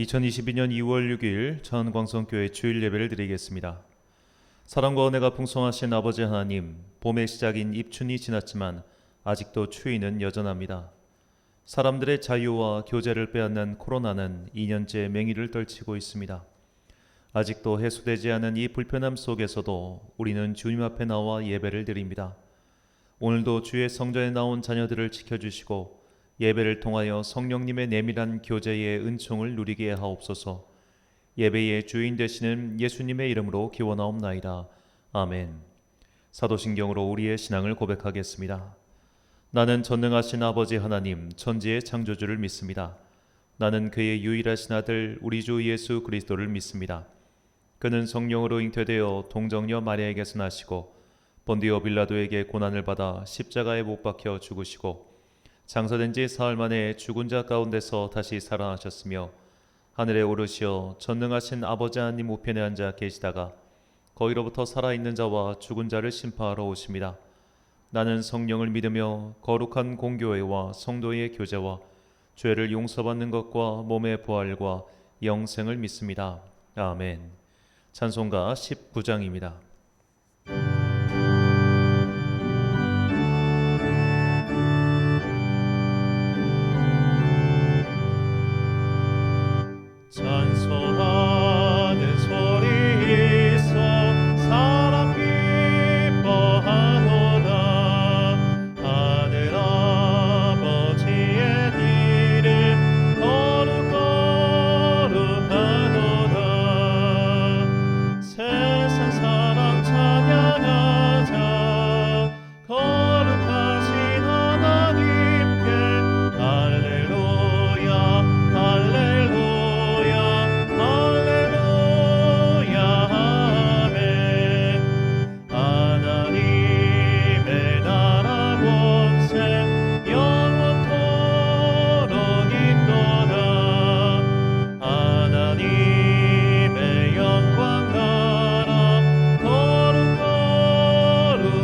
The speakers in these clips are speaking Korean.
2022년 2월 6일 전광성교회 주일 예배를 드리겠습니다. 사랑과 은혜가 풍성하신 아버지 하나님, 봄의 시작인 입춘이 지났지만 아직도 추위는 여전합니다. 사람들의 자유와 교제를 빼앗는 코로나는 2년째 맹위를 떨치고 있습니다. 아직도 해소되지 않은 이 불편함 속에서도 우리는 주님 앞에 나와 예배를 드립니다. 오늘도 주의 성전에 나온 자녀들을 지켜주시고 예배를 통하여 성령님의 내밀한 교제의 은총을 누리게 하옵소서. 예배의 주인 되시는 예수님의 이름으로 기원하옵나이다. 아멘. 사도신경으로 우리의 신앙을 고백하겠습니다. 나는 전능하신 아버지 하나님 천지의 창조주를 믿습니다. 나는 그의 유일하신 아들 우리 주 예수 그리스도를 믿습니다. 그는 성령으로 잉태되어 동정녀 마리아에게서 나시고 본디오 빌라도에게 고난을 받아 십자가에 못 박혀 죽으시고 장사된 지 사흘 만에 죽은 자 가운데서 다시 살아나셨으며 하늘에 오르시어 전능하신 아버지 하나님 우편에 앉아 계시다가 거기로부터 살아있는 자와 죽은 자를 심판하러 오십니다. 나는 성령을 믿으며 거룩한 공교회와 성도의 교제와 죄를 용서받는 것과 몸의 부활과 영생을 믿습니다. 아멘. 찬송가 19장입니다. 찬송하는 소리 있어 사람 기뻐하도다. 하늘 아버지의 이름 거룩거룩하도다. 세상 사람 찬양하자. 거룩하신 하나님께 할렐루야 할렐루야 할렐루야 아멘. 하나님의 나라 권세 영원토록 있도다. 하나님의 영광 나라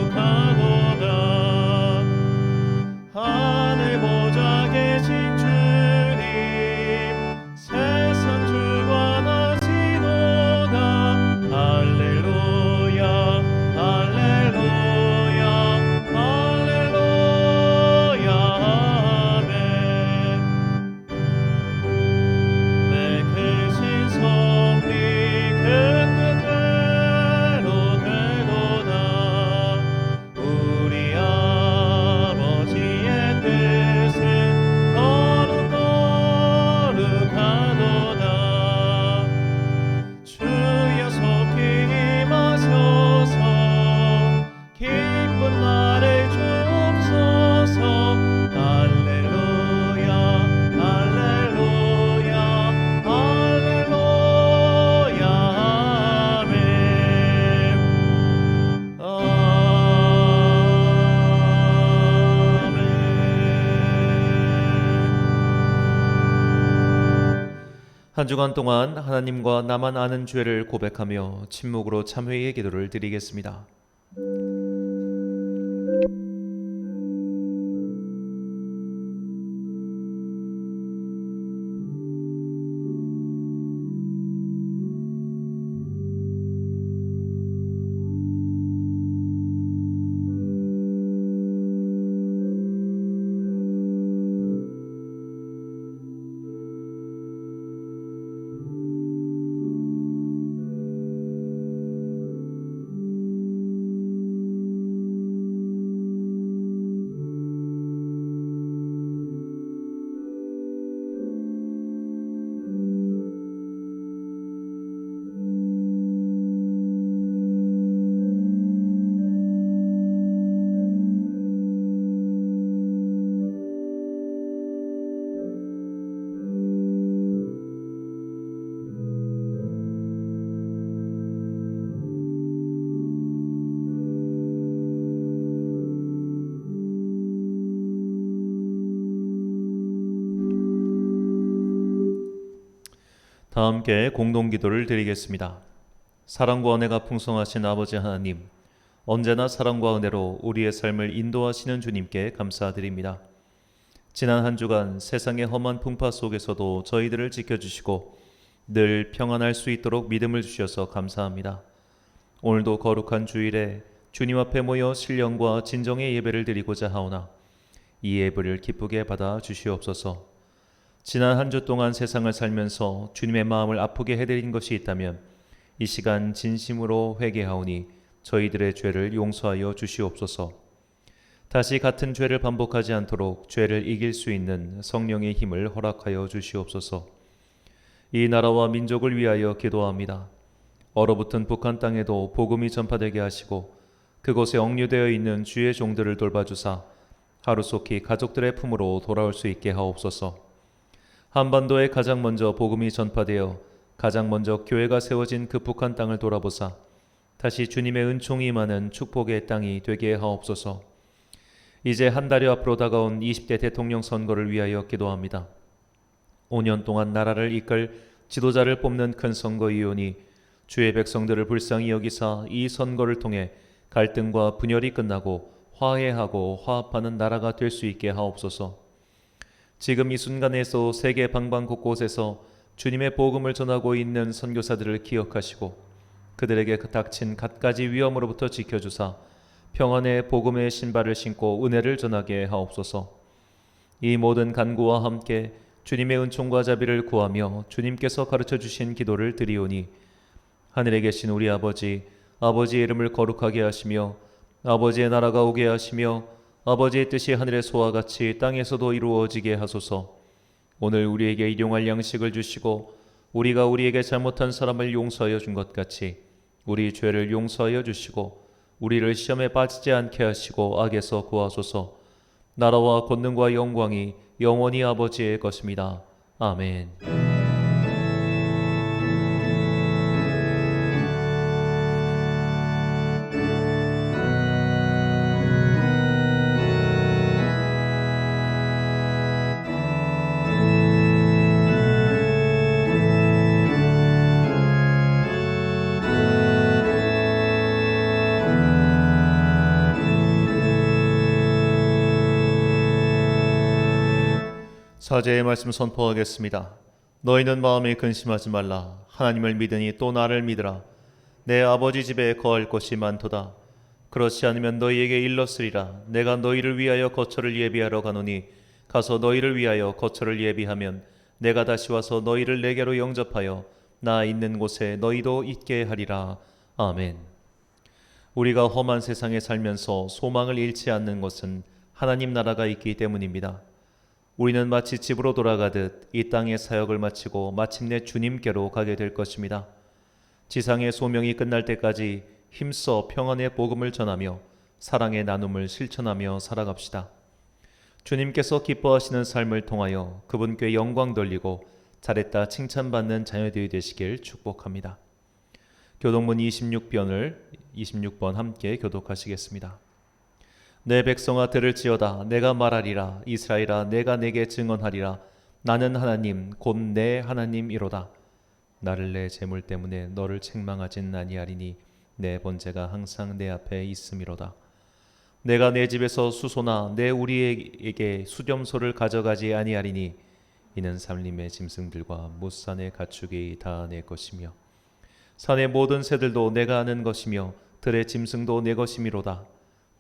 거룩거룩하도다. 하늘 보좌 계신 주님 세상 주관하시도다. 할렐루야 할렐루야 할렐루야 아멘. 내 크신 섭리 그 뜻대로 되도다. 우리 아버지의 뜻은 거룩거룩하도다. 주여 속히 임하셔서 기쁜 날을 주옵소서. 할렐루야 할렐루야 할렐루야 아멘. 한 주간 동안 하나님과 나만 아는 죄를 고백하며 침묵으로 참회의 기도를 드리겠습니다. 다 함께 공동기도를 드리겠습니다. 사랑과 은혜가 풍성하신 아버지 하나님, 언제나 사랑과 은혜로 우리의 삶을 인도하시는 주님께 감사드립니다. 지난 한 주간 세상의 험한 풍파 속에서도 저희들을 지켜주시고 늘 평안할 수 있도록 믿음을 주셔서 감사합니다. 오늘도 거룩한 주일에 주님 앞에 모여 신령과 진정의 예배를 드리고자 하오나 이 예배를 기쁘게 받아 주시옵소서. 지난 한 주 동안 세상을 살면서 주님의 마음을 아프게 해드린 것이 있다면 이 시간 진심으로 회개하오니 저희들의 죄를 용서하여 주시옵소서. 다시 같은 죄를 반복하지 않도록 죄를 이길 수 있는 성령의 힘을 허락하여 주시옵소서. 이 나라와 민족을 위하여 기도합니다. 얼어붙은 북한 땅에도 복음이 전파되게 하시고 그곳에 억류되어 있는 주의 종들을 돌봐주사 하루속히 가족들의 품으로 돌아올 수 있게 하옵소서. 한반도에 가장 먼저 복음이 전파되어 가장 먼저 교회가 세워진 그 북한 땅을 돌아보사 다시 주님의 은총이 임하는 축복의 땅이 되게 하옵소서. 이제 한 달여 앞으로 다가온 20대 대통령 선거를 위하여 기도합니다. 5년 동안 나라를 이끌 지도자를 뽑는 큰 선거위원이 주의 백성들을 불쌍히 여기사 이 선거를 통해 갈등과 분열이 끝나고 화해하고 화합하는 나라가 될 수 있게 하옵소서. 지금 이 순간에서 세계 방방 곳곳에서 주님의 복음을 전하고 있는 선교사들을 기억하시고 그들에게 닥친 갖가지 위험으로부터 지켜주사 평안의 복음의 신발을 신고 은혜를 전하게 하옵소서. 이 모든 간구와 함께 주님의 은총과 자비를 구하며 주님께서 가르쳐 주신 기도를 드리오니 하늘에 계신 우리 아버지의 이름을 거룩하게 하시며 아버지의 나라가 오게 하시며 아버지의 뜻이 하늘에서와 같이 땅에서도 이루어지게 하소서. 오늘 우리에게 일용할 양식을 주시고 우리가 우리에게 잘못한 사람을 용서하여 준 것 같이 우리 죄를 용서하여 주시고 우리를 시험에 빠지지 않게 하시고 악에서 구하소서. 나라와 권능과 영광이 영원히 아버지의 것입니다. 아멘. 사제의 말씀 선포하겠습니다. 너희는 마음에 근심하지 말라. 하나님을 믿으니 또 나를 믿으라. 내 아버지 집에 거할 곳이 많도다. 그렇지 않으면 너희에게 일렀으리라. 내가 너희를 위하여 거처를 예비하러 가노니 가서 너희를 위하여 거처를 예비하면 내가 다시 와서 너희를 내게로 영접하여 나 있는 곳에 너희도 있게 하리라. 아멘. 우리가 험한 세상에 살면서 소망을 잃지 않는 것은 하나님 나라가 있기 때문입니다. 우리는 마치 집으로 돌아가듯 이 땅의 사역을 마치고 마침내 주님께로 가게 될 것입니다. 지상의 소명이 끝날 때까지 힘써 평안의 복음을 전하며 사랑의 나눔을 실천하며 살아갑시다. 주님께서 기뻐하시는 삶을 통하여 그분께 영광 돌리고 잘했다 칭찬받는 자녀들이 되시길 축복합니다. 교독문 26번 함께 교독하시겠습니다. 내 백성아 들을지어다. 내가 말하리라. 이스라엘아 내가 내게 증언하리라. 나는 하나님 곧 내 하나님이로다. 나를 내 재물 때문에 너를 책망하진 아니하리니 내 번제가 항상 내 앞에 있음이로다. 내가 내 집에서 수소나 내 우리에게 수렴소를 가져가지 아니하리니 이는 산림의 짐승들과 못산의 가축이 다 내 것이며 산의 모든 새들도 내가 아는 것이며 들의 짐승도 내 것이미로다.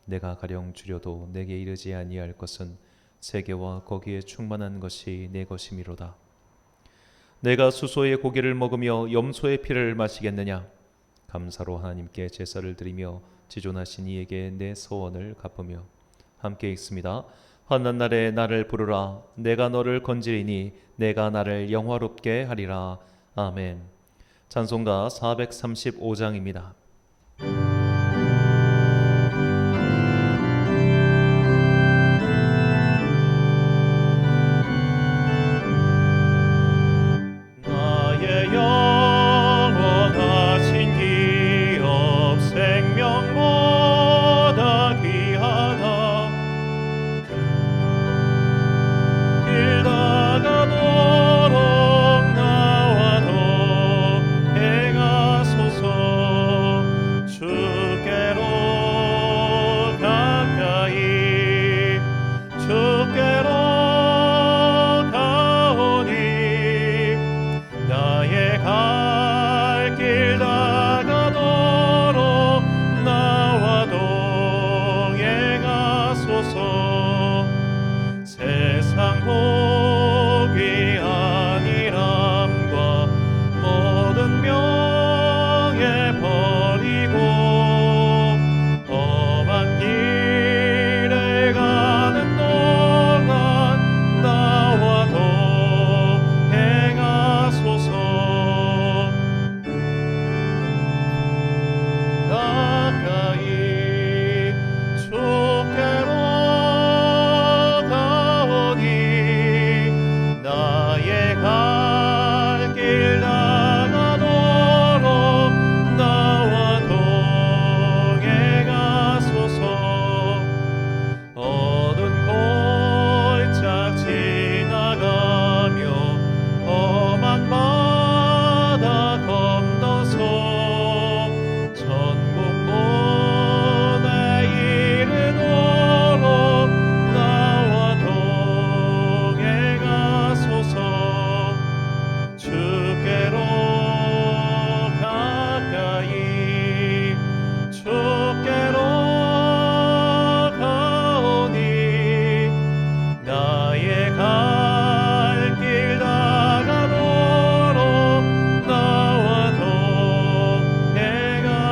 내가 가령 줄여도 내게 이르지 아니할 것은 세계와 거기에 충만한 것이 내 것이미로다. 내가 수소의 고기를 먹으며 염소의 피를 마시겠느냐? 감사로 하나님께 제사를 드리며 지존하신 이에게 내 소원을 갚으며. 함께 읽습니다. 환난 날에 나를 부르라. 내가 너를 건지리니 내가 나를 영화롭게 하리라. 아멘. 찬송가 435장입니다. 해가 소서 갈 길 다가도록 나와 동행하소서. 세상 복이 안일함과 모든 명예 버리고 험한 길을 가는 동안 나와 동행하소서. 가까이 주께로 가오니 나의 갈 길 나가도록 나와 동행하소서. 어두운 골짝 지나가며 험한 바다 건너서 천국 문에 이르도록 나와 동행하소서. 주께로 가까이 주께로 가오니 나의 갈 길 다가도록 나와 동행하소서.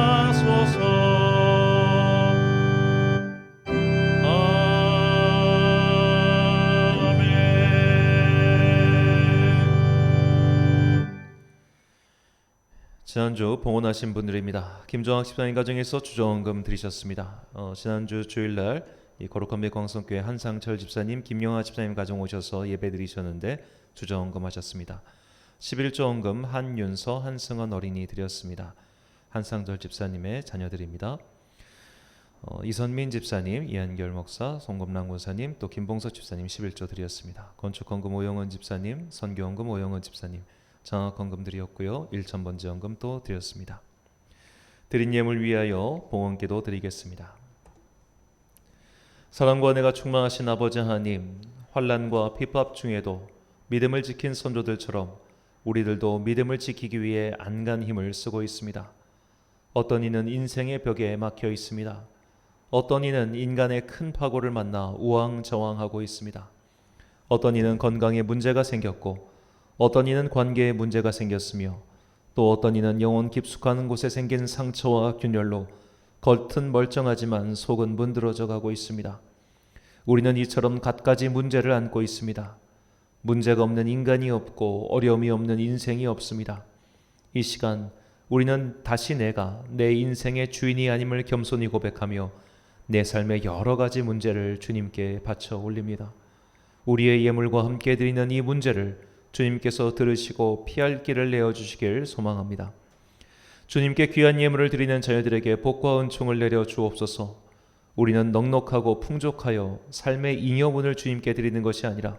아멘. 지난주 봉헌하신 분들입니다. 김정학 집사님 가정에서 주정헌금 드리셨습니다. 지난주 주일날 이 거룩한 배 광성교회 한상철 집사님, 김영하 집사님 가정 오셔서 예배 드리셨는데 주정헌금 하셨습니다. 11조 헌금 한윤서, 한승헌 어린이 드렸습니다. 한상철 집사님의 자녀들입니다. 이선민 집사님, 이한결 목사, 송금랑 권사님, 또 김봉석 집사님 11조 드렸습니다. 건축헌금 오영원 집사님, 선교헌금 오영원 집사님, 장학헌금 드렸고요. 1,000번째 헌금 또 드렸습니다. 드린 예물 위하여 봉헌기도 드리겠습니다. 사랑과 은혜가 충만하신 아버지 하나님, 환난과 핍박 중에도 믿음을 지킨 선조들처럼 우리들도 믿음을 지키기 위해 안간 힘을 쓰고 있습니다. 어떤 이는 인생의 벽에 막혀 있습니다. 어떤 이는 인간의 큰 파고를 만나 우왕좌왕하고 있습니다. 어떤 이는 건강에 문제가 생겼고 어떤 이는 관계에 문제가 생겼으며 또 어떤 이는 영혼 깊숙한 곳에 생긴 상처와 균열로 겉은 멀쩡하지만 속은 문드러져 가고 있습니다. 우리는 이처럼 갖가지 문제를 안고 있습니다. 문제가 없는 인간이 없고 어려움이 없는 인생이 없습니다. 이 시간 우리는 다시 내가 내 인생의 주인이 아님을 겸손히 고백하며 내 삶의 여러 가지 문제를 주님께 바쳐 올립니다. 우리의 예물과 함께 드리는 이 문제를 주님께서 들으시고 피할 길을 내어주시길 소망합니다. 주님께 귀한 예물을 드리는 자녀들에게 복과 은총을 내려 주옵소서. 우리는 넉넉하고 풍족하여 삶의 잉여분을 주님께 드리는 것이 아니라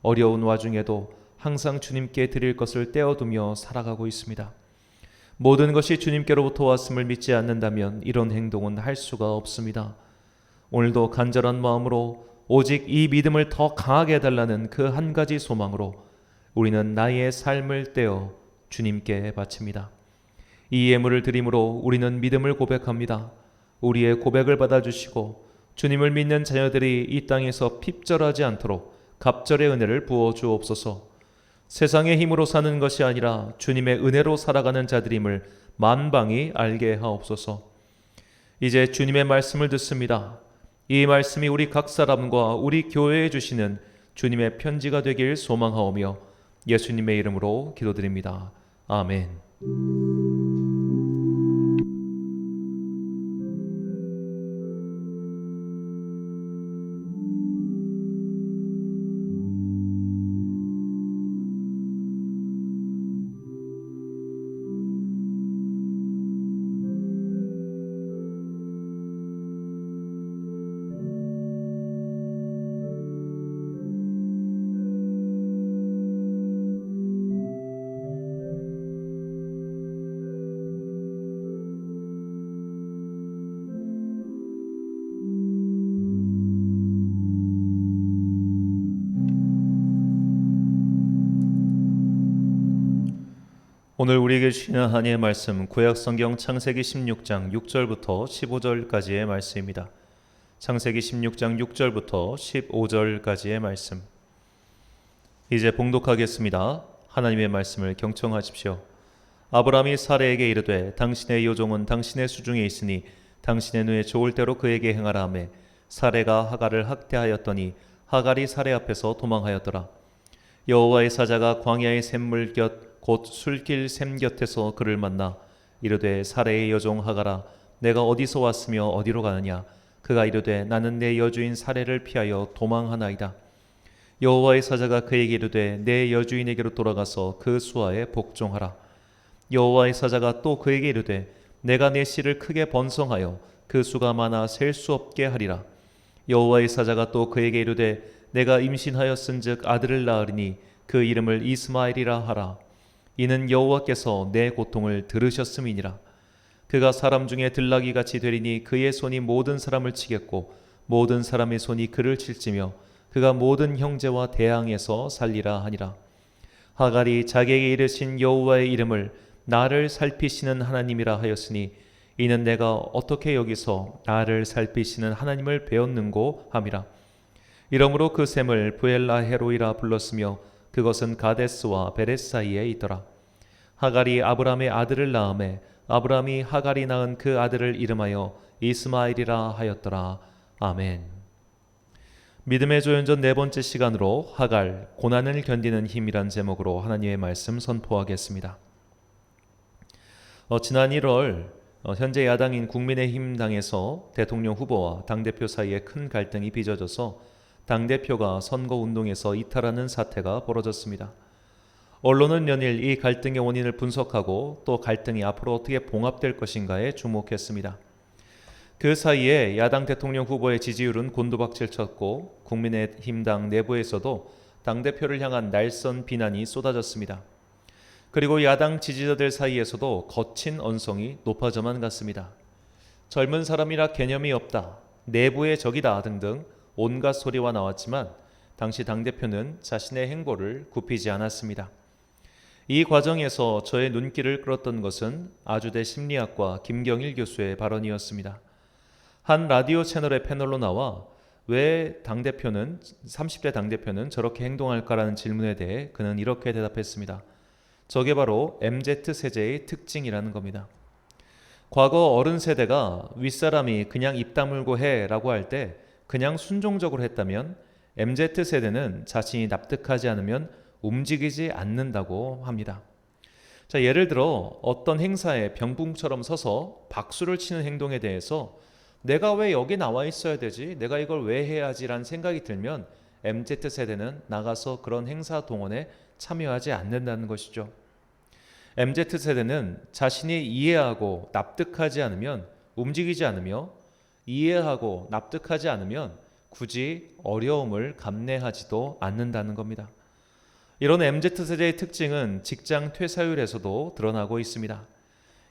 어려운 와중에도 항상 주님께 드릴 것을 떼어두며 살아가고 있습니다. 모든 것이 주님께로부터 왔음을 믿지 않는다면 이런 행동은 할 수가 없습니다. 오늘도 간절한 마음으로 오직 이 믿음을 더 강하게 해달라는 그 한 가지 소망으로 우리는 나의 삶을 떼어 주님께 바칩니다. 이 예물을 드림으로 우리는 믿음을 고백합니다. 우리의 고백을 받아주시고 주님을 믿는 자녀들이 이 땅에서 핍절하지 않도록 갑절의 은혜를 부어 주옵소서. 세상의 힘으로 사는 것이 아니라 주님의 은혜로 살아가는 자들임을 만방이 알게 하옵소서. 이제 주님의 말씀을 듣습니다. 이 말씀이 우리 각 사람과 우리 교회에 주시는 주님의 편지가 되길 소망하오며 예수님의 이름으로 기도드립니다. 아멘. 오늘 우리에게 주시는 하나님의 말씀 구약 성경 창세기 16장 6절부터 15절까지의 말씀입니다. 창세기 16장 6절부터 15절까지의 말씀. 이제 봉독하겠습니다. 하나님의 말씀을 경청하십시오. 아브라함이 사레에게 이르되 당신의 여종은 당신의 수중에 있으니 당신의 눈에 좋을 대로 그에게 행하라 하매 사레가 하갈을 학대하였더니 하갈이 사레 앞에서 도망하였더라. 여호와의 사자가 광야의 샘물 곁 곧 술길 샘 곁에서 그를 만나 이르되 사레의 여종 하갈아 내가 어디서 왔으며 어디로 가느냐. 그가 이르되 나는 내 여주인 사레를 피하여 도망하나이다. 여호와의 사자가 그에게 이르되 내 여주인에게로 돌아가서 그 수하에 복종하라. 여호와의 사자가 또 그에게 이르되 내가 내 씨를 크게 번성하여 그 수가 많아 셀 수 없게 하리라. 여호와의 사자가 또 그에게 이르되 내가 임신하였은즉 아들을 낳으리니 그 이름을 이스마엘이라 하라. 이는 여호와께서 내 고통을 들으셨음이니라. 그가 사람 중에 들나귀같이 되리니 그의 손이 모든 사람을 치겠고 모든 사람의 손이 그를 칠지며 그가 모든 형제와 대항에서 살리라 하니라. 하갈이 자기에게 이르신 여호와의 이름을 나를 살피시는 하나님이라 하였으니 이는 내가 어떻게 여기서 나를 살피시는 하나님을 배웠는고 함이라. 이러므로 그 샘을 부엘라헤로이라 불렀으며 그것은 가데스와 베레스 사이에 있더라. 하갈이 아브람의 아들을 낳음에 아브람이 하갈이 낳은 그 아들을 이름하여 이스마엘이라 하였더라. 아멘. 믿음의 조연전 네 번째 시간으로 하갈, 고난을 견디는 힘이란 제목으로 하나님의 말씀 선포하겠습니다. 지난 1월 현재 야당인 국민의힘 당에서 대통령 후보와 당대표 사이에 큰 갈등이 빚어져서 당대표가 선거운동에서 이탈하는 사태가 벌어졌습니다. 언론은 연일 이 갈등의 원인을 분석하고 또 갈등이 앞으로 어떻게 봉합될 것인가에 주목했습니다. 그 사이에 야당 대통령 후보의 지지율은 곤두박질 쳤고 국민의힘 당 내부에서도 당대표를 향한 날선 비난이 쏟아졌습니다. 그리고 야당 지지자들 사이에서도 거친 언성이 높아져만 갔습니다. 젊은 사람이라 개념이 없다, 내부의 적이다 등등 온갖 소리와 나왔지만 당시 당대표는 자신의 행보를 굽히지 않았습니다. 이 과정에서 저의 눈길을 끌었던 것은 아주대 심리학과 김경일 교수의 발언이었습니다. 한 라디오 채널의 패널로 나와 왜 30대 당대표는 저렇게 행동할까라는 질문에 대해 그는 이렇게 대답했습니다. 저게 바로 MZ세대의 특징이라는 겁니다. 과거 어른 세대가 윗사람이 그냥 입 다물고 해라고 할 때 그냥 순종적으로 했다면 MZ세대는 자신이 납득하지 않으면 움직이지 않는다고 합니다. 자, 예를 들어 어떤 행사에 병풍처럼 서서 박수를 치는 행동에 대해서 내가 왜 여기 나와 있어야 되지? 내가 이걸 왜 해야지라는 생각이 들면 MZ세대는 나가서 그런 행사 동원에 참여하지 않는다는 것이죠. MZ세대는 자신이 이해하고 납득하지 않으면 움직이지 않으며 이해하고 납득하지 않으면 굳이 어려움을 감내하지도 않는다는 겁니다. 이런 MZ세대의 특징은 직장 퇴사율에서도 드러나고 있습니다.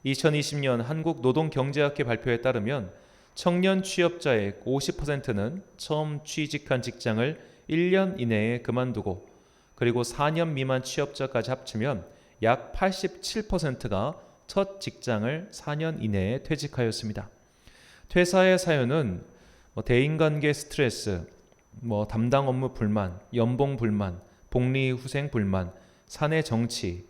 2020년 한국노동경제학회 발표에 따르면 청년 취업자의 50%는 처음 취직한 직장을 1년 이내에 그만두고 그리고 4년 미만 취업자까지 합치면 약 87%가 첫 직장을 4년 이내에 퇴직하였습니다. 퇴사의 사유는 대인관계 스트레스, 담당 업무 불만, 연봉 불만, 복리후생 불만, 사내 정치,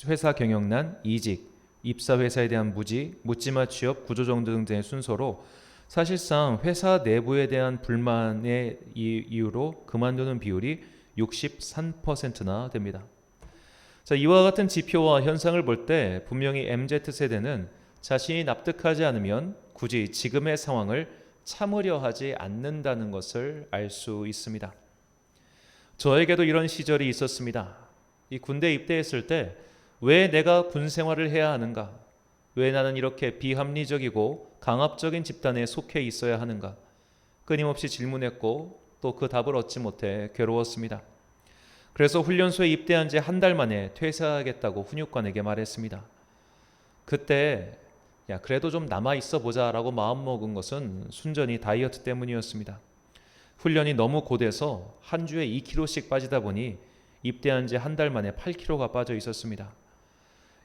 회사 경영난, 이직, 입사 회사에 대한 무지, 묻지마 취업, 구조조정 등의 순서로 사실상 회사 내부에 대한 불만의 이유로 그만두는 비율이 63%나 됩니다. 자, 이와 같은 지표와 현상을 볼 때 분명히 MZ세대는 자신이 납득하지 않으면 굳이 지금의 상황을 참으려 하지 않는다는 것을 알 수 있습니다. 저에게도 이런 시절이 있었습니다. 이 군대 입대했을 때 왜 내가 군 생활을 해야 하는가? 왜 나는 이렇게 비합리적이고 강압적인 집단에 속해 있어야 하는가? 끊임없이 질문했고 또 그 답을 얻지 못해 괴로웠습니다. 그래서 훈련소에 입대한 지 한 달 만에 퇴사하겠다고 훈육관에게 말했습니다. 그때 그래도 좀 남아 있어 보자라고 마음먹은 것은 순전히 다이어트 때문이었습니다. 훈련이 너무 고돼서 한 주에 2kg씩 빠지다 보니 입대한 지 한 달 만에 8kg가 빠져 있었습니다.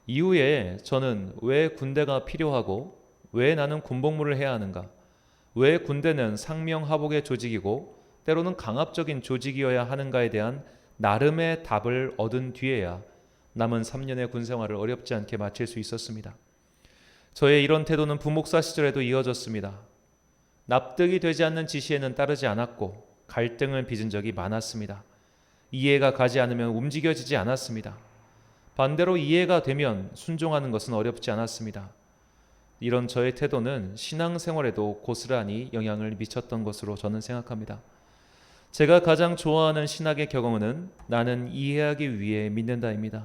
이후에 저는 왜 군대가 필요하고 왜 나는 군복무를 해야 하는가? 왜 군대는 상명하복의 조직이고 때로는 강압적인 조직이어야 하는가에 대한 나름의 답을 얻은 뒤에야 남은 3년의 군 생활을 어렵지 않게 마칠 수 있었습니다. 저의 이런 태도는 부목사 시절에도 이어졌습니다. 납득이 되지 않는 지시에는 따르지 않았고 갈등을 빚은 적이 많았습니다. 이해가 가지 않으면 움직여지지 않았습니다. 반대로 이해가 되면 순종하는 것은 어렵지 않았습니다. 이런 저의 태도는 신앙생활에도 고스란히 영향을 미쳤던 것으로 저는 생각합니다. 제가 가장 좋아하는 신학의 경험은 나는 이해하기 위해 믿는다입니다.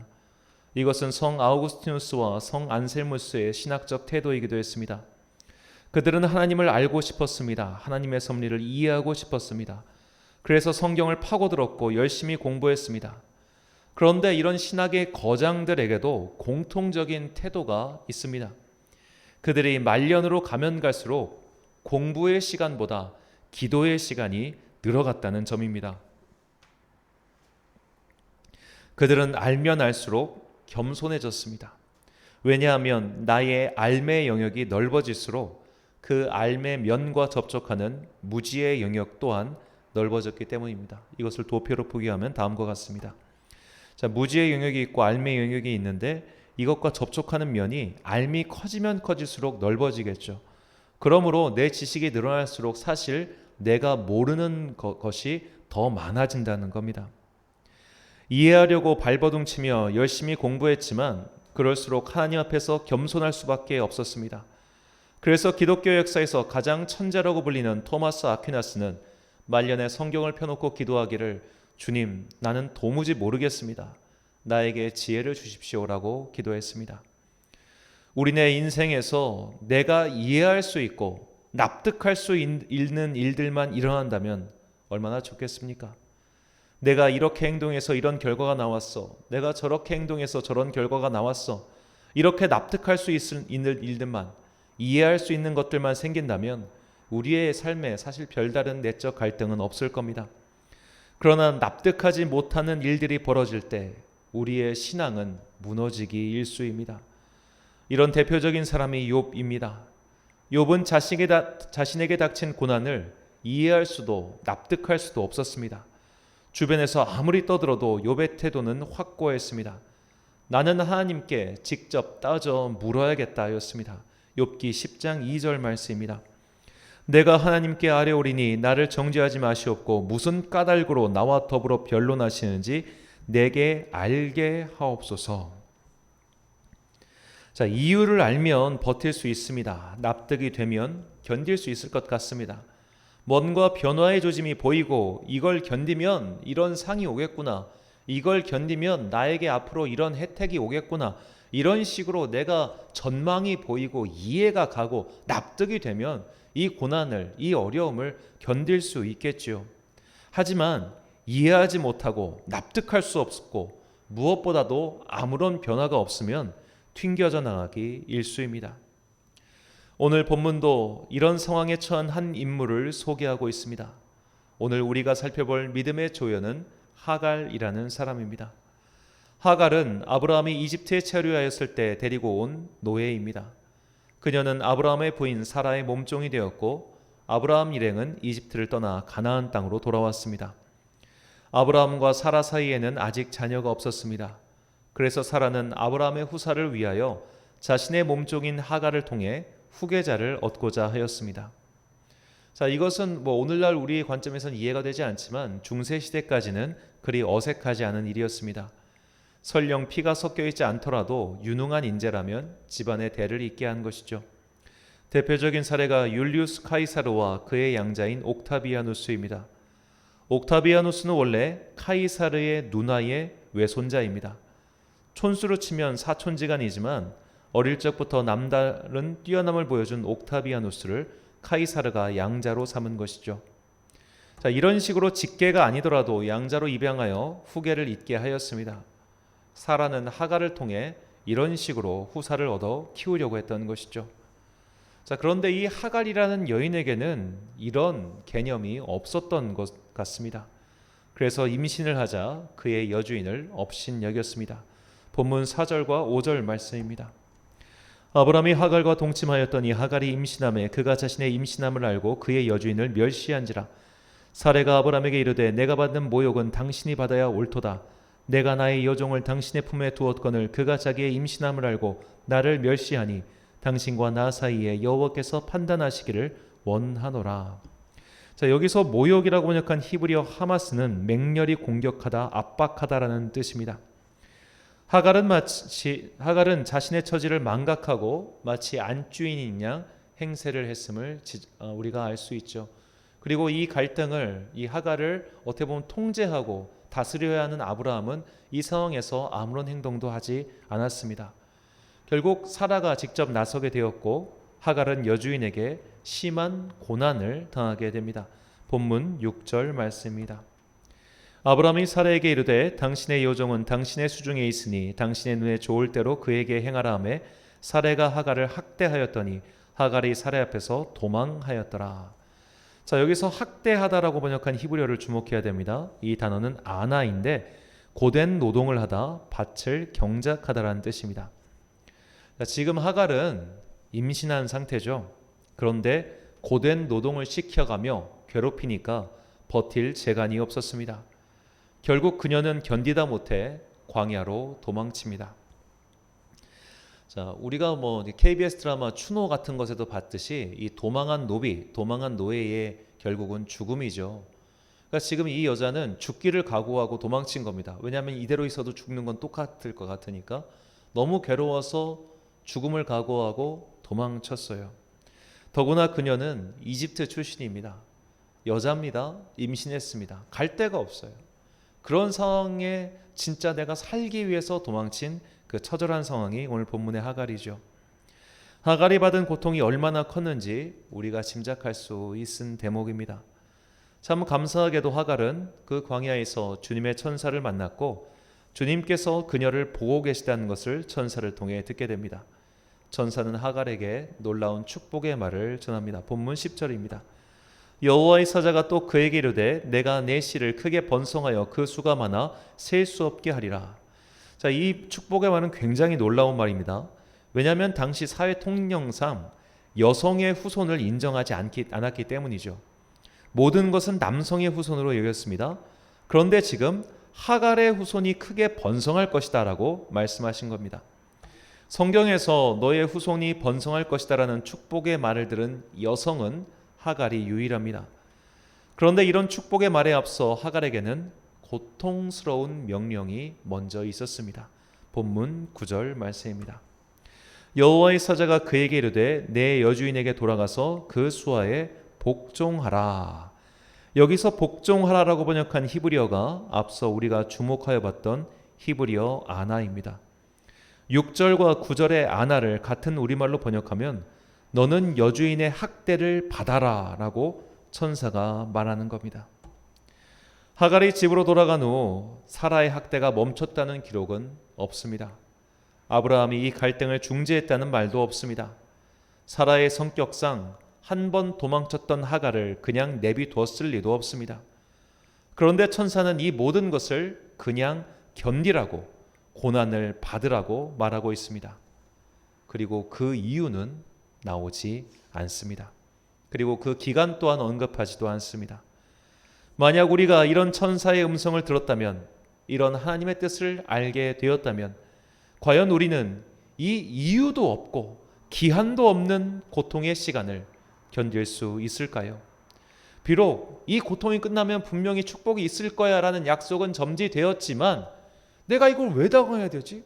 이것은 성 아우구스티누스와 성 안셀무스의 신학적 태도이기도 했습니다. 그들은 하나님을 알고 싶었습니다. 하나님의 섭리를 이해하고 싶었습니다. 그래서 성경을 파고들었고 열심히 공부했습니다. 그런데 이런 신학의 거장들에게도 공통적인 태도가 있습니다. 그들이 말년으로 가면 갈수록 공부의 시간보다 기도의 시간이 늘어갔다는 점입니다. 그들은 알면 알수록 겸손해졌습니다. 왜냐하면 나의 알매 영역이 넓어질수록 그 알매 면과 접촉하는 무지의 영역 또한 넓어졌기 때문입니다. 이것을 도표로 표기하면 다음과 같습니다. 자, 무지의 영역이 있고 알매 영역이 있는데 이것과 접촉하는 면이 알미 커지면 커질수록 넓어지겠죠. 그러므로 내 지식이 늘어날수록 사실 내가 모르는 것이 더 많아진다는 겁니다. 이해하려고 발버둥치며 열심히 공부했지만 그럴수록 하나님 앞에서 겸손할 수밖에 없었습니다. 그래서 기독교 역사에서 가장 천재라고 불리는 토마스 아퀴나스는 말년에 성경을 펴놓고 기도하기를 주님, 나는 도무지 모르겠습니다. 나에게 지혜를 주십시오라고 기도했습니다. 우리네 인생에서 내가 이해할 수 있고 납득할 수 있는 일들만 일어난다면 얼마나 좋겠습니까? 내가 이렇게 행동해서 이런 결과가 나왔어. 내가 저렇게 행동해서 저런 결과가 나왔어. 이렇게 납득할 수 있는 일들만, 이해할 수 있는 것들만 생긴다면 우리의 삶에 사실 별다른 내적 갈등은 없을 겁니다. 그러나 납득하지 못하는 일들이 벌어질 때 우리의 신앙은 무너지기 일쑤입니다. 이런 대표적인 사람이 욥입니다. 욥은 자신에게 닥친 고난을 이해할 수도 납득할 수도 없었습니다. 주변에서 아무리 떠들어도 욥의 태도는 확고했습니다. 나는 하나님께 직접 따져 물어야겠다 였습니다. 욥기 10장 2절 말씀입니다. 내가 하나님께 아뢰오리니 나를 정죄하지 마시옵고 무슨 까닭으로 나와 더불어 변론하시는지 내게 알게 하옵소서. 자, 이유를 알면 버틸 수 있습니다. 납득이 되면 견딜 수 있을 것 같습니다. 뭔가 변화의 조짐이 보이고 이걸 견디면 이런 상이 오겠구나. 이걸 견디면 나에게 앞으로 이런 혜택이 오겠구나. 이런 식으로 내가 전망이 보이고 이해가 가고 납득이 되면 이 고난을, 이 어려움을 견딜 수 있겠지요. 하지만 이해하지 못하고 납득할 수 없고 무엇보다도 아무런 변화가 없으면 튕겨져 나가기 일쑤입니다. 오늘 본문도 이런 상황에 처한 한 인물을 소개하고 있습니다. 오늘 우리가 살펴볼 믿음의 조연은 하갈이라는 사람입니다. 하갈은 아브라함이 이집트에 체류하였을 때 데리고 온 노예입니다. 그녀는 아브라함의 부인 사라의 몸종이 되었고 아브라함 일행은 이집트를 떠나 가나안 땅으로 돌아왔습니다. 아브라함과 사라 사이에는 아직 자녀가 없었습니다. 그래서 사라는 아브라함의 후사를 위하여 자신의 몸종인 하갈을 통해 후계자를 얻고자 하였습니다. 자, 이것은 오늘날 우리의 관점에서는 이해가 되지 않지만 중세 시대까지는 그리 어색하지 않은 일이었습니다. 설령 피가 섞여 있지 않더라도 유능한 인재라면 집안의 대를 잇게 한 것이죠. 대표적인 사례가 율리우스 카이사르와 그의 양자인 옥타비아누스입니다. 옥타비아누스는 원래 카이사르의 누나의 외손자입니다. 촌수로 치면 사촌지간이지만 어릴 적부터 남다른 뛰어남을 보여준 옥타비아누스를 카이사르가 양자로 삼은 것이죠. 자, 이런 식으로 직계가 아니더라도 양자로 입양하여 후계를 잇게 하였습니다. 사라는 하갈을 통해 이런 식으로 후사를 얻어 키우려고 했던 것이죠. 자, 그런데 이 하갈이라는 여인에게는 이런 개념이 없었던 것 같습니다. 그래서 임신을 하자 그의 여주인을 업신 여겼습니다. 본문 4절과 5절 말씀입니다. 아브라함이 하갈과 동침하였더니 하갈이 임신함에 그가 자신의 임신함을 알고 그의 여주인을 멸시한지라. 사레가 아브라함에게 이르되 내가 받는 모욕은 당신이 받아야 옳도다. 내가 나의 여종을 당신의 품에 두었거늘 그가 자기의 임신함을 알고 나를 멸시하니 당신과 나 사이에 여호와께서 판단하시기를 원하노라. 자, 여기서 모욕이라고 번역한 히브리어 하마스는 맹렬히 공격하다, 압박하다라는 뜻입니다. 하갈은 자신의 처지를 망각하고 마치 안주인인 양 행세를 했음을 우리가 알 수 있죠. 그리고 이 갈등을, 이 하갈을 어떻게 보면 통제하고 다스려야 하는 아브라함은 이 상황에서 아무런 행동도 하지 않았습니다. 결국 사라가 직접 나서게 되었고 하갈은 여주인에게 심한 고난을 당하게 됩니다. 본문 6절 말씀입니다. 아브라함이 사라에게 이르되 당신의 여종은 당신의 수중에 있으니 당신의 눈에 좋을 대로 그에게 행하라 하매 사라가 하갈을 학대하였더니 하갈이 사라 앞에서 도망하였더라. 자, 여기서 학대하다라고 번역한 히브리어를 주목해야 됩니다. 이 단어는 아나인데 고된 노동을 하다, 밭을 경작하다라는 뜻입니다. 자, 지금 하갈은 임신한 상태죠. 그런데 고된 노동을 시켜가며 괴롭히니까 버틸 재간이 없었습니다. 결국 그녀는 견디다 못해 광야로 도망칩니다. 자, 우리가 KBS 드라마 추노 같은 것에도 봤듯이 이 도망한 노비, 도망한 노예의 결국은 죽음이죠. 그러니까 지금 이 여자는 죽기를 각오하고 도망친 겁니다. 왜냐하면 이대로 있어도 죽는 건 똑같을 것 같으니까 너무 괴로워서 죽음을 각오하고 도망쳤어요. 더구나 그녀는 이집트 출신입니다. 여자입니다. 임신했습니다. 갈 데가 없어요. 그런 상황에 진짜 내가 살기 위해서 도망친 그 처절한 상황이 오늘 본문의 하갈이죠. 하갈이 받은 고통이 얼마나 컸는지 우리가 짐작할 수 있은 대목입니다. 참 감사하게도 하갈은 그 광야에서 주님의 천사를 만났고 주님께서 그녀를 보고 계시다는 것을 천사를 통해 듣게 됩니다. 천사는 하갈에게 놀라운 축복의 말을 전합니다. 본문 10절입니다. 여호와의 사자가 또 그에게 이르되 내가 내 씨를 크게 번성하여 그 수가 많아 셀 수 없게 하리라. 자, 이 축복의 말은 굉장히 놀라운 말입니다. 왜냐하면 당시 사회 통념상 여성의 후손을 인정하지 않았기 때문이죠. 모든 것은 남성의 후손으로 여겼습니다. 그런데 지금 하갈의 후손이 크게 번성할 것이다 라고 말씀하신 겁니다. 성경에서 너의 후손이 번성할 것이다 라는 축복의 말을 들은 여성은 하갈이 유일합니다. 그런데 이런 축복의 말에 앞서 하갈에게는 고통스러운 명령이 먼저 있었습니다. 본문 9절 말씀입니다. 여호와의 사자가 그에게 이르되 내 여주인에게 돌아가서 그 수하에 복종하라. 여기서 복종하라라고 번역한 히브리어가 앞서 우리가 주목하여 봤던 히브리어 아나입니다. 6절과 9절의 아나를 같은 우리말로 번역하면 너는 여주인의 학대를 받아라 라고 천사가 말하는 겁니다. 하갈이 집으로 돌아간 후 사라의 학대가 멈췄다는 기록은 없습니다. 아브라함이 이 갈등을 중재했다는 말도 없습니다. 사라의 성격상 한 번 도망쳤던 하갈을 그냥 내비두었을 리도 없습니다. 그런데 천사는 이 모든 것을 그냥 견디라고, 고난을 받으라고 말하고 있습니다. 그리고 그 이유는 나오지 않습니다. 그리고 그 기간 또한 언급하지도 않습니다. 만약 우리가 이런 천사의 음성을 들었다면, 이런 하나님의 뜻을 알게 되었다면 과연 우리는 이 이유도 없고 기한도 없는 고통의 시간을 견딜 수 있을까요? 비록 이 고통이 끝나면 분명히 축복이 있을 거야 라는 약속은 점지되었지만 내가 이걸 왜 당해야 되지?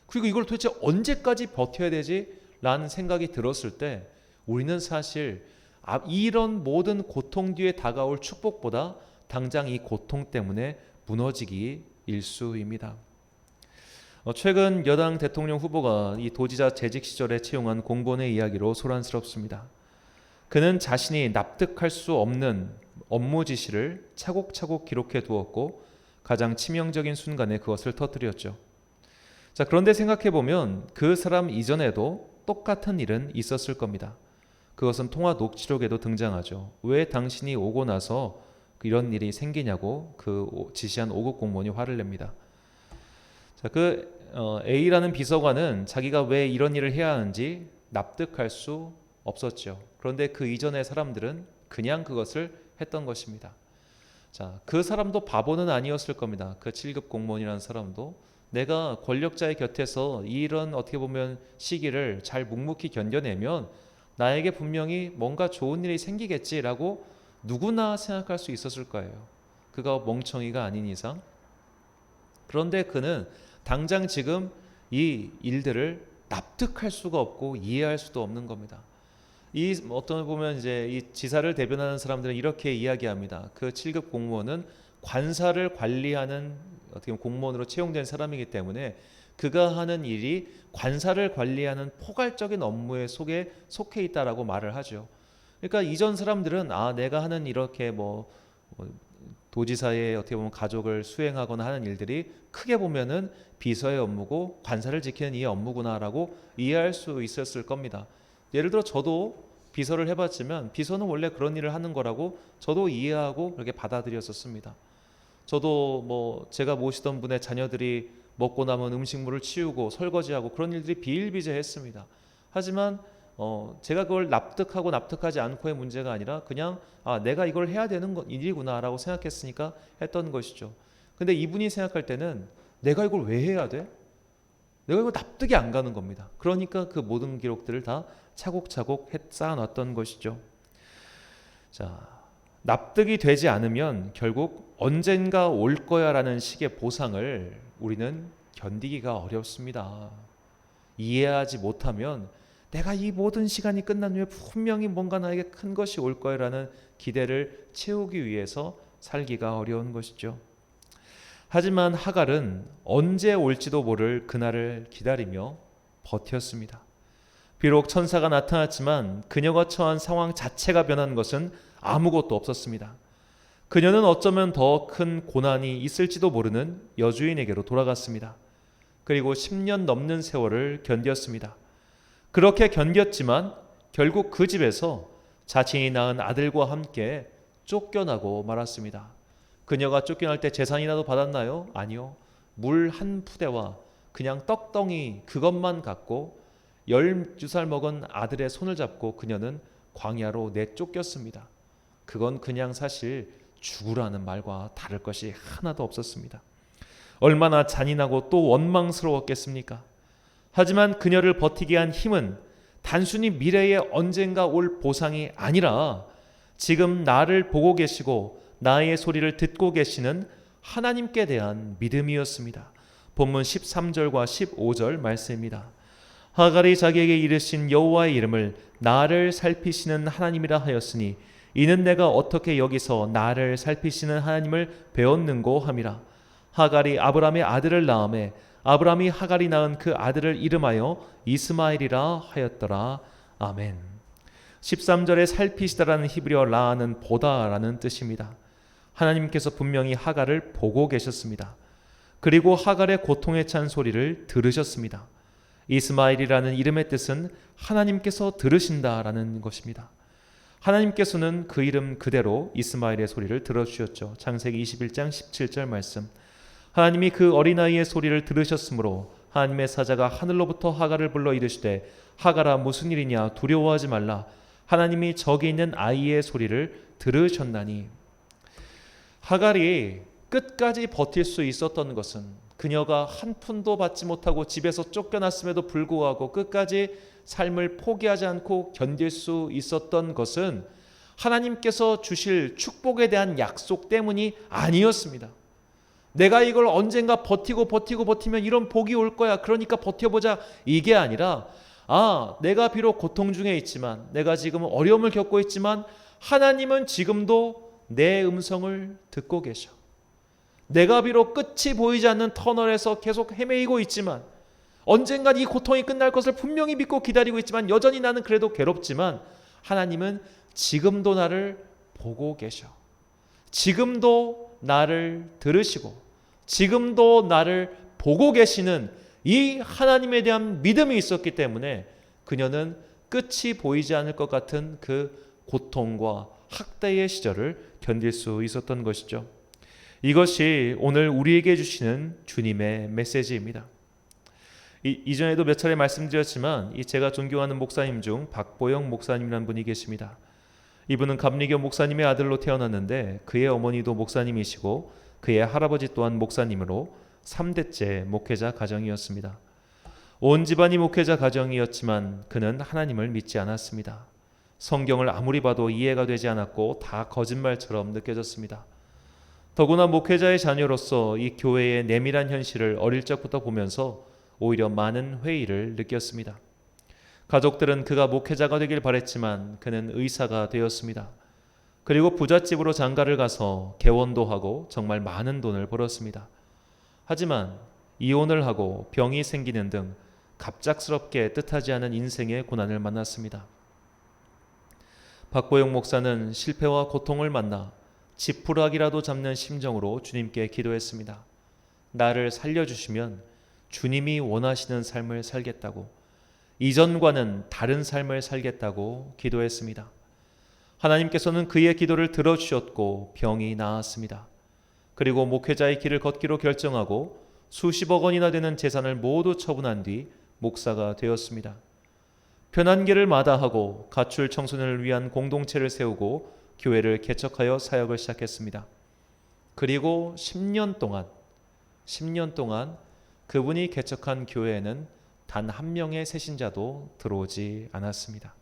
그리고 이걸 도대체 언제까지 버텨야 되지? 라는 생각이 들었을 때 우리는 사실 이런 모든 고통 뒤에 다가올 축복보다 당장 이 고통 때문에 무너지기 일쑤입니다. 최근 여당 대통령 후보가 이 도지사 재직 시절에 채용한 공무원의 이야기로 소란스럽습니다. 그는 자신이 납득할 수 없는 업무 지시를 차곡차곡 기록해 두었고 가장 치명적인 순간에 그것을 터뜨렸죠. 자, 그런데 생각해 보면 그 사람 이전에도 똑같은 일은 있었을 겁니다. 그것은 통화 녹취록에도 등장하죠. 왜 당신이 오고 나서 이런 일이 생기냐고 그 지시한 5급 공무원이 화를 냅니다. 자, 그 A라는 비서관은 자기가 왜 이런 일을 해야 하는지 납득할 수 없었죠. 그런데 그 이전의 사람들은 그냥 그것을 했던 것입니다. 자, 그 사람도 바보는 아니었을 겁니다. 그 7급 공무원이라는 사람도 내가 권력자의 곁에서 이런 어떻게 보면 시기를 잘 묵묵히 견뎌내면 나에게 분명히 뭔가 좋은 일이 생기겠지라고 누구나 생각할 수 있었을 거예요. 그가 멍청이가 아닌 이상. 그런데 그는 당장 지금 이 일들을 납득할 수가 없고 이해할 수도 없는 겁니다. 이 어떤 보면 이제 이 지사를 대변하는 사람들은 이렇게 이야기합니다. 그 7급 공무원은 관사를 관리하는 어떻게 보면 공무원으로 채용된 사람이기 때문에 그가 하는 일이 관사를 관리하는 포괄적인 업무에 속해 있다라고 말을 하죠. 그러니까 이전 사람들은 내가 하는 이렇게 도지사의 어떻게 보면 가족을 수행하거나 하는 일들이 크게 보면은 비서의 업무고 관사를 지키는 이의 업무구나라고 이해할 수 있었을 겁니다. 예를 들어 저도 비서를 해봤지만 비서는 원래 그런 일을 하는 거라고 저도 이해하고 그렇게 받아들였었습니다. 저도 제가 모시던 분의 자녀들이 먹고 남은 음식물을 치우고 설거지하고 그런 일들이 비일비재했습니다. 하지만 제가 그걸 납득하고 납득하지 않고의 문제가 아니라 그냥 내가 이걸 해야 되는 일이구나라고 생각했으니까 했던 것이죠. 근데 이분이 생각할 때는 내가 이걸 왜 해야 돼? 내가 이거 납득이 안 가는 겁니다. 그러니까 그 모든 기록들을 다 차곡차곡 쌓아놨던 것이죠. 자, 납득이 되지 않으면 결국 언젠가 올 거야라는 식의 보상을 우리는 견디기가 어렵습니다. 이해하지 못하면 내가 이 모든 시간이 끝난 후에 분명히 뭔가 나에게 큰 것이 올 거야라는 기대를 채우기 위해서 살기가 어려운 것이죠. 하지만 하갈은 언제 올지도 모를 그날을 기다리며 버텼습니다. 비록 천사가 나타났지만 그녀가 처한 상황 자체가 변한 것은 아무것도 없었습니다. 그녀는 어쩌면 더 큰 고난이 있을지도 모르는 여주인에게로 돌아갔습니다. 그리고 10년 넘는 세월을 견뎠습니다. 그렇게 견뎠지만 결국 그 집에서 자신이 낳은 아들과 함께 쫓겨나고 말았습니다. 그녀가 쫓겨날 때 재산이라도 받았나요? 아니요. 물 한 푸대와 그냥 떡덩이 그것만 갖고 12살 먹은 아들의 손을 잡고 그녀는 광야로 내쫓겼습니다. 그건 그냥 사실 죽으라는 말과 다를 것이 하나도 없었습니다. 얼마나 잔인하고 또 원망스러웠겠습니까? 하지만 그녀를 버티게 한 힘은 단순히 미래에 언젠가 올 보상이 아니라 지금 나를 보고 계시고 나의 소리를 듣고 계시는 하나님께 대한 믿음이었습니다. 본문 13절과 15절 말씀입니다. 하갈이 자기에게 이르신 여호와의 이름을 나를 살피시는 하나님이라 하였으니 이는 내가 어떻게 여기서 나를 살피시는 하나님을 배웠는고 함이라. 하갈이 아브람의 아들을 낳음에 아브람이 하갈이 낳은 그 아들을 이름하여 이스마엘이라 하였더라. 아멘. 13절에 살피시다라는 히브리어 라는 보다라는 뜻입니다. 하나님께서 분명히 하갈을 보고 계셨습니다. 그리고 하갈의 고통에 찬 소리를 들으셨습니다. 이스마엘이라는 이름의 뜻은 하나님께서 들으신다라는 것입니다. 하나님께서는 그 이름 그대로 이스마엘의 소리를 들어주셨죠. 창세기 21장 17절 말씀. 하나님이 그 어린아이의 소리를 들으셨으므로 하나님의 사자가 하늘로부터 하갈을 불러 이르시되 하갈아 무슨 일이냐 두려워하지 말라. 하나님이 저기 있는 아이의 소리를 들으셨나니. 하갈이 끝까지 버틸 수 있었던 것은 그녀가 한 푼도 받지 못하고 집에서 쫓겨났음에도 불구하고 끝까지 삶을 포기하지 않고 견딜 수 있었던 것은 하나님께서 주실 축복에 대한 약속 때문이 아니었습니다. 내가 이걸 언젠가 버티면 이런 복이 올 거야. 그러니까 버텨보자. 이게 아니라 내가 비록 고통 중에 있지만 내가 지금 어려움을 겪고 있지만 하나님은 지금도 내 음성을 듣고 계셔. 내가 비록 끝이 보이지 않는 터널에서 계속 헤매이고 있지만 언젠간 이 고통이 끝날 것을 분명히 믿고 기다리고 있지만 여전히 나는 그래도 괴롭지만 하나님은 지금도 나를 보고 계셔. 지금도 나를 들으시고 지금도 나를 보고 계시는 이 하나님에 대한 믿음이 있었기 때문에 그녀는 끝이 보이지 않을 것 같은 그 고통과 학대의 시절을 견딜 수 있었던 것이죠. 이것이 오늘 우리에게 주시는 주님의 메시지입니다. 이전에도 몇 차례 말씀드렸지만 제가 존경하는 목사님 중 박보영 목사님이라는 분이 계십니다. 이분은 감리교 목사님의 아들로 태어났는데 그의 어머니도 목사님이시고 그의 할아버지 또한 목사님으로 3대째 목회자 가정이었습니다. 온 집안이 목회자 가정이었지만 그는 하나님을 믿지 않았습니다. 성경을 아무리 봐도 이해가 되지 않았고 다 거짓말처럼 느껴졌습니다. 더구나 목회자의 자녀로서 이 교회의 내밀한 현실을 어릴 적부터 보면서 오히려 많은 회의를 느꼈습니다. 가족들은 그가 목회자가 되길 바랬지만 그는 의사가 되었습니다. 그리고 부잣집으로 장가를 가서 개원도 하고 정말 많은 돈을 벌었습니다. 하지만 이혼을 하고 병이 생기는 등 갑작스럽게 뜻하지 않은 인생의 고난을 만났습니다. 박보영 목사는 실패와 고통을 만나 지푸라기라도 잡는 심정으로 주님께 기도했습니다. 나를 살려주시면 주님이 원하시는 삶을 살겠다고, 이전과는 다른 삶을 살겠다고 기도했습니다. 하나님께서는 그의 기도를 들어주셨고 병이 나았습니다. 그리고 목회자의 길을 걷기로 결정하고 수십억 원이나 되는 재산을 모두 처분한 뒤 목사가 되었습니다. 편한 길을 마다하고 가출 청소년을 위한 공동체를 세우고 교회를 개척하여 사역을 시작했습니다. 그리고 10년 동안 그분이 개척한 교회에는 단 한 명의 새신자도 들어오지 않았습니다.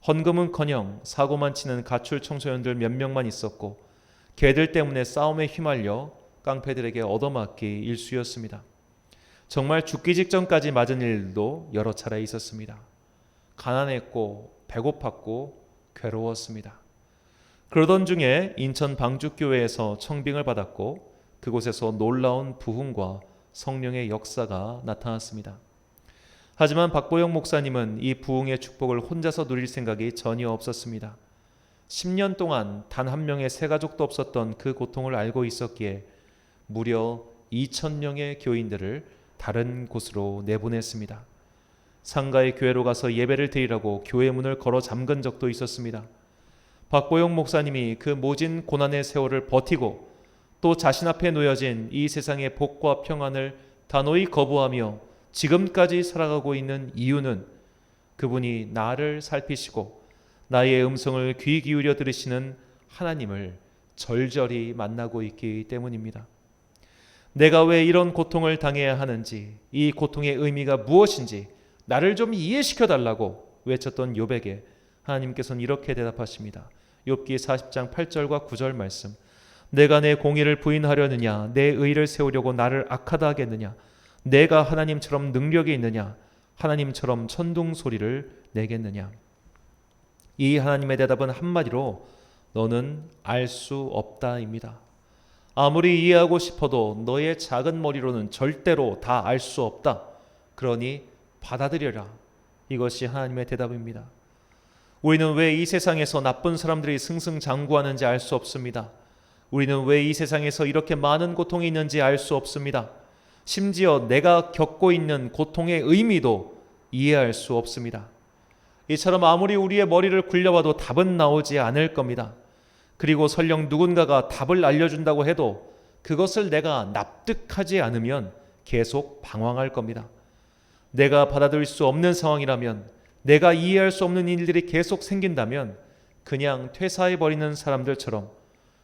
헌금은커녕 사고만 치는 가출 청소년들 몇 명만 있었고 개들 때문에 싸움에 휘말려 깡패들에게 얻어맞기 일쑤였습니다. 정말 죽기 직전까지 맞은 일도 여러 차례 있었습니다. 가난했고 배고팠고 괴로웠습니다. 그러던 중에 인천 방주교회에서 청빙을 받았고 그곳에서 놀라운 부흥과 성령의 역사가 나타났습니다. 하지만 박보영 목사님은 이 부흥의 축복을 혼자서 누릴 생각이 전혀 없었습니다. 10년 동안 단 한 명의 새 가족도 없었던 그 고통을 알고 있었기에 무려 2,000명의 교인들을 다른 곳으로 내보냈습니다. 상가의 교회로 가서 예배를 드리라고 교회 문을 걸어 잠근 적도 있었습니다. 박보영 목사님이 그 모진 고난의 세월을 버티고 또 자신 앞에 놓여진 이 세상의 복과 평안을 단호히 거부하며 지금까지 살아가고 있는 이유는 그분이 나를 살피시고 나의 음성을 귀 기울여 들으시는 하나님을 절절히 만나고 있기 때문입니다. 내가 왜 이런 고통을 당해야 하는지, 이 고통의 의미가 무엇인지 나를 좀 이해시켜 달라고 외쳤던 욥에게 하나님께서는 이렇게 대답하십니다. 욥기 40장 8절과 9절 말씀. 내가 내 공의를 부인하려느냐, 내 의를 세우려고 나를 악하다 하겠느냐, 내가 하나님처럼 능력이 있느냐, 하나님처럼 천둥 소리를 내겠느냐. 이 하나님의 대답은 한마디로 너는 알 수 없다입니다. 아무리 이해하고 싶어도 너의 작은 머리로는 절대로 다 알 수 없다. 그러니 받아들여라. 이것이 하나님의 대답입니다. 우리는 왜 이 세상에서 나쁜 사람들이 승승장구하는지 알 수 없습니다. 우리는 왜 이 세상에서 이렇게 많은 고통이 있는지 알 수 없습니다. 심지어 내가 겪고 있는 고통의 의미도 이해할 수 없습니다. 이처럼 아무리 우리의 머리를 굴려봐도 답은 나오지 않을 겁니다. 그리고 설령 누군가가 답을 알려준다고 해도 그것을 내가 납득하지 않으면 계속 방황할 겁니다. 내가 받아들일 수 없는 상황이라면, 내가 이해할 수 없는 일들이 계속 생긴다면 그냥 퇴사해버리는 사람들처럼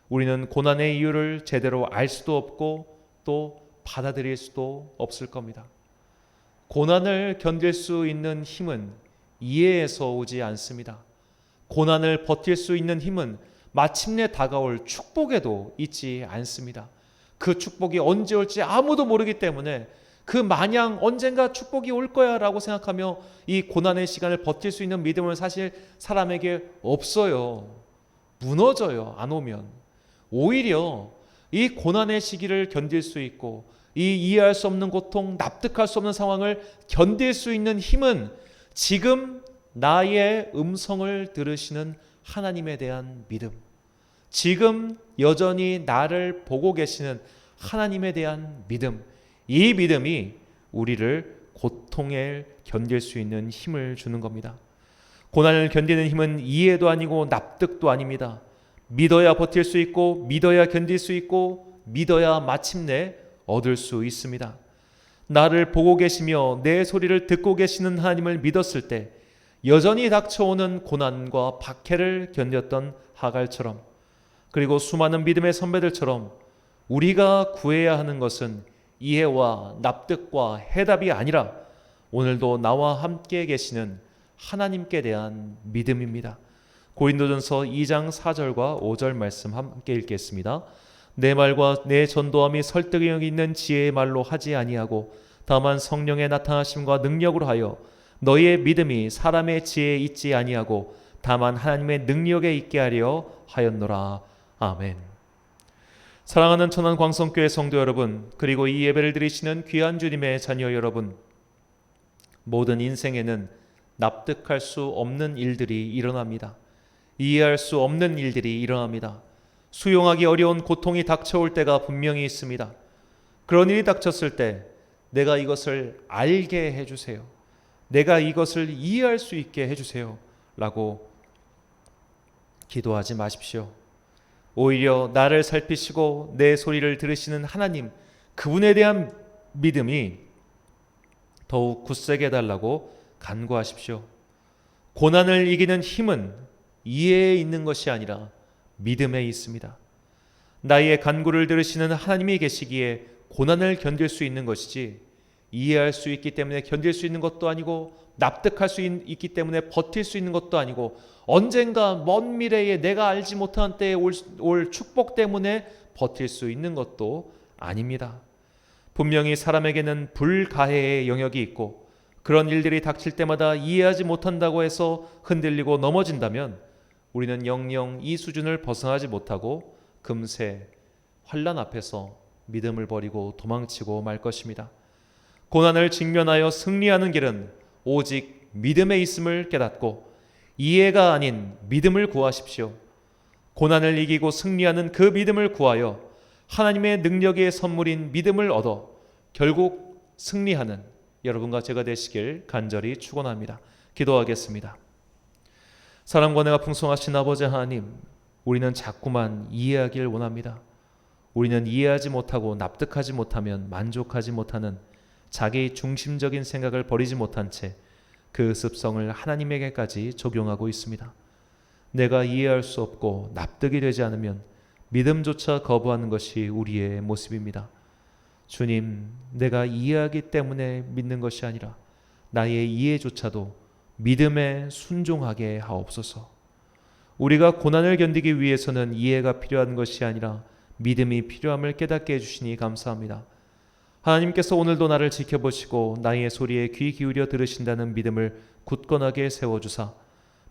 우리는 고난의 이유를 제대로 알 수도 없고 또 받아들일 수도 없을 겁니다. 고난을 견딜 수 있는 힘은 이해에서 오지 않습니다. 고난을 버틸 수 있는 힘은 마침내 다가올 축복에도 있지 않습니다. 그 축복이 언제 올지 아무도 모르기 때문에 그 마냥 언젠가 축복이 올 거야 라고 생각하며 이 고난의 시간을 버틸 수 있는 믿음은 사실 사람에게 없어요. 무너져요. 안 오면. 오히려 이 고난의 시기를 견딜 수 있고 이 이해할 수 없는 고통, 납득할 수 없는 상황을 견딜 수 있는 힘은 지금 나의 음성을 들으시는 하나님에 대한 믿음, 지금 여전히 나를 보고 계시는 하나님에 대한 믿음, 이 믿음이 우리를 고통을 견딜 수 있는 힘을 주는 겁니다. 고난을 견디는 힘은 이해도 아니고 납득도 아닙니다. 믿어야 버틸 수 있고 믿어야 견딜 수 있고 믿어야 마침내 얻을 수 있습니다. 나를 보고 계시며 내 소리를 듣고 계시는 하나님을 믿었을 때 여전히 닥쳐오는 고난과 박해를 견뎠던 하갈처럼, 그리고 수많은 믿음의 선배들처럼 우리가 구해야 하는 것은 이해와 납득과 해답이 아니라 오늘도 나와 함께 계시는 하나님께 대한 믿음입니다. 고린도전서 2장 4절과 5절 말씀 함께 읽겠습니다. 내 말과 내 전도함이 설득력 있는 지혜의 말로 하지 아니하고 다만 성령의 나타나심과 능력으로 하여 너희의 믿음이 사람의 지혜에 있지 아니하고 다만 하나님의 능력에 있게 하려 하였노라. 아멘. 사랑하는 천안광성교회 성도 여러분, 그리고 이 예배를 드리시는 귀한 주님의 자녀 여러분, 모든 인생에는 납득할 수 없는 일들이 일어납니다. 이해할 수 없는 일들이 일어납니다. 수용하기 어려운 고통이 닥쳐올 때가 분명히 있습니다. 그런 일이 닥쳤을 때 내가 이것을 알게 해주세요. 내가 이것을 이해할 수 있게 해주세요. 라고 기도하지 마십시오. 오히려 나를 살피시고 내 소리를 들으시는 하나님, 그분에 대한 믿음이 더욱 굳세게 해달라고 간구하십시오. 고난을 이기는 힘은 이해에 있는 것이 아니라 믿음에 있습니다. 나의 간구를 들으시는 하나님이 계시기에 고난을 견딜 수 있는 것이지, 이해할 수 있기 때문에 견딜 수 있는 것도 아니고 납득할 수 있기 때문에 버틸 수 있는 것도 아니고 언젠가 먼 미래에 내가 알지 못한 때에 올 축복 때문에 버틸 수 있는 것도 아닙니다. 분명히 사람에게는 불가해의 영역이 있고 그런 일들이 닥칠 때마다 이해하지 못한다고 해서 흔들리고 넘어진다면 우리는 영영 이 수준을 벗어나지 못하고 금세 환난 앞에서 믿음을 버리고 도망치고 말 것입니다. 고난을 직면하여 승리하는 길은 오직 믿음에 있음을 깨닫고 이해가 아닌 믿음을 구하십시오. 고난을 이기고 승리하는 그 믿음을 구하여 하나님의 능력의 선물인 믿음을 얻어 결국 승리하는 여러분과 제가 되시길 간절히 축원합니다. 기도하겠습니다. 사랑과 은혜가 풍성하신 아버지 하나님, 우리는 자꾸만 이해하길 원합니다. 우리는 이해하지 못하고 납득하지 못하면 만족하지 못하는 자기 중심적인 생각을 버리지 못한 채 그 습성을 하나님에게까지 적용하고 있습니다. 내가 이해할 수 없고 납득이 되지 않으면 믿음조차 거부하는 것이 우리의 모습입니다. 주님, 내가 이해하기 때문에 믿는 것이 아니라 나의 이해조차도 믿음에 순종하게 하옵소서. 우리가 고난을 견디기 위해서는 이해가 필요한 것이 아니라 믿음이 필요함을 깨닫게 해주시니 감사합니다. 하나님께서 오늘도 나를 지켜보시고 나의 소리에 귀 기울여 들으신다는 믿음을 굳건하게 세워주사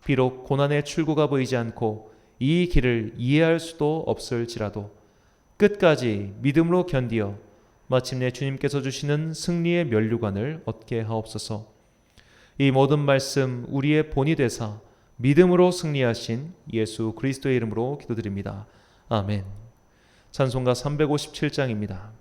비록 고난의 출구가 보이지 않고 이 길을 이해할 수도 없을지라도 끝까지 믿음으로 견디어 마침내 주님께서 주시는 승리의 면류관을 얻게 하옵소서. 이 모든 말씀 우리의 본이 되사 믿음으로 승리하신 예수 그리스도의 이름으로 기도드립니다. 아멘. 찬송가 357장입니다.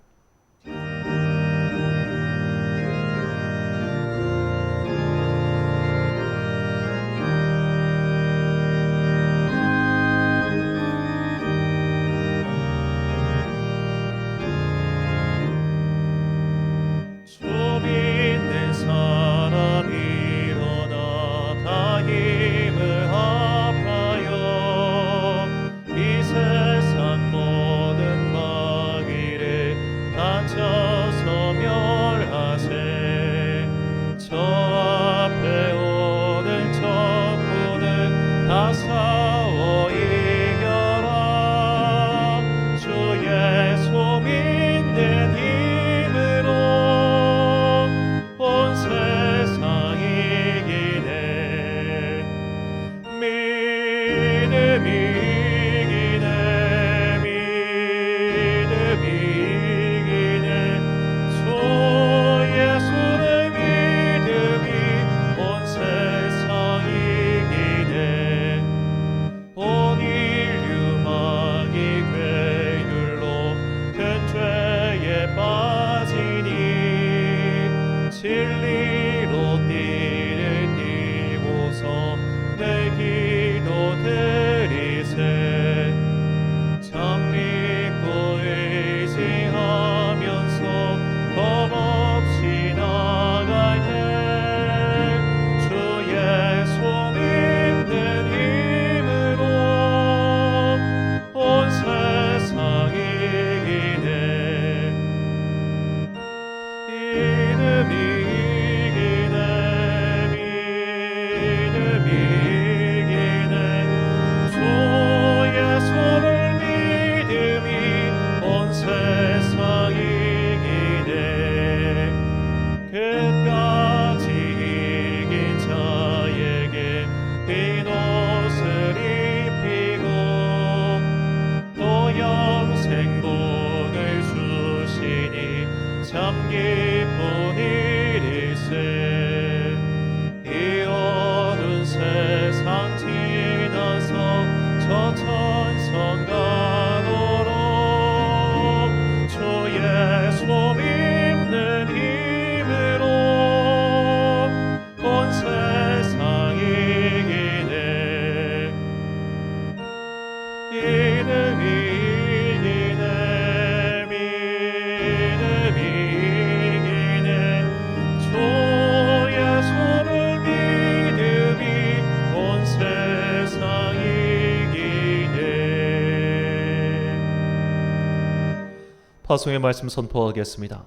파송의 말씀 선포하겠습니다.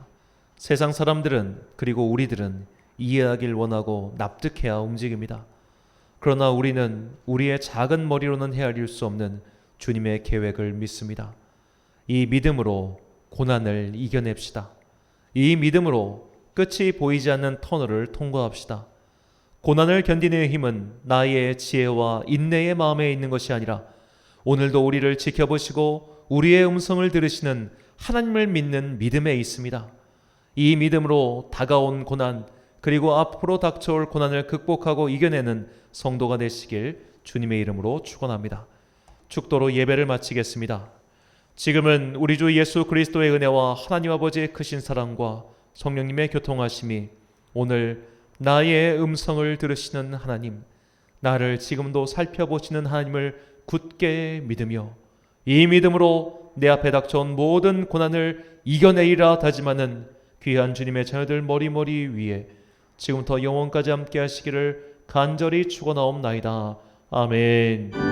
세상 사람들은 그리고 우리들은 이해하길 원하고 납득해야 움직입니다. 그러나 우리는 우리의 작은 머리로는 헤아릴 수 없는 주님의 계획을 믿습니다. 이 믿음으로 고난을 이겨냅시다. 이 믿음으로 끝이 보이지 않는 터널을 통과합시다. 고난을 견디는 힘은 나의 지혜와 인내의 마음에 있는 것이 아니라 오늘도 우리를 지켜보시고 우리의 음성을 들으시는 하나님을 믿는 믿음에 있습니다. 이 믿음으로 다가온 고난 그리고 앞으로 닥쳐올 고난을 극복하고 이겨내는 성도가 되시길 주님의 이름으로 축원합니다. 축도로 예배를 마치겠습니다. 지금은 우리 주 예수 그리스도의 은혜와 하나님 아버지의 크신 사랑과 성령님의 교통하심이 오늘 나의 음성을 들으시는 하나님, 나를 지금도 살펴보시는 하나님을 굳게 믿으며 이 믿음으로 내 앞에 닥쳐온 모든 고난을 이겨내리라 다짐하는 귀한 주님의 자녀들 머리머리 위에 지금부터 영원까지 함께 하시기를 간절히 축원하옵나이다. 아멘.